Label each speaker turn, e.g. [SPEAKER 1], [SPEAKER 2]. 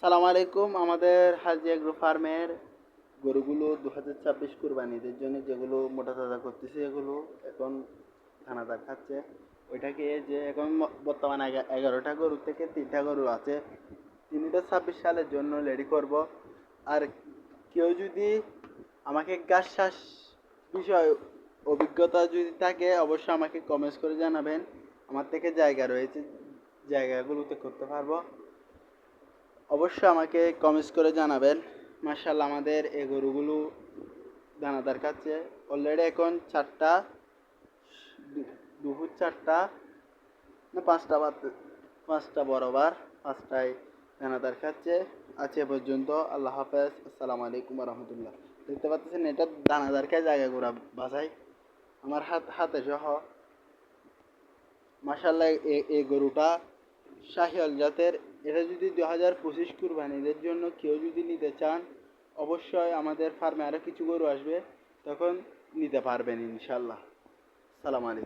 [SPEAKER 1] সালাম আলাইকুম। আমাদের হাজি এগ্রো ফার্মের গরুগুলো 2026 কুরবানিদের জন্য যেগুলো মোটা তাজা করতেছে, এগুলো এখন দানাদার খাচ্ছে। ওইটাকে যে এখন বর্তমানে 11টা গরু থেকে 3টা গরু আছে, 3টা 26 সালের জন্য রেডি করব। আর কেউ যদি আমাকে ঘাস চাষ বিষয় অভিজ্ঞতা যদি থাকে, অবশ্যই আমাকে কমেন্টস করে জানাবেন। আমার থেকে জায়গা রয়েছে, জায়গাগুলোতে করতে পারবো। অবশ্যই আমাকে কমেন্টস করে জানাবেন। মাশাআল্লাহ, আমাদের এই গরুগুলো দানাদার খাচ্ছে। অলরেডি এখন 4টা, দুপুর 4টা না 5টা বাজতে, 5টা বরাবর, 5টায় দানাদার খাচ্ছে। আছে পর্যন্ত। আল্লাহ হাফেজ। আসসালামু আলাইকুম রহমতুল্লাহ। দেখতে পাচ্ছেন, এটা দানাদার খায় জায়গা ঘোরা বাসায় আমার হাতে সহ। মাশাআল্লাহ, এই গরুটা শাহিওয়াল জাতের। এটা যদি 2025 কুরবানিদের জন্য কেউ যদি নিতে চান, অবশ্যই আমাদের ফার্মে আরও কিছু গরু আসবে, তখন নিতে পারবেন ইনশাল্লাহ। সালাম আলাইকুম।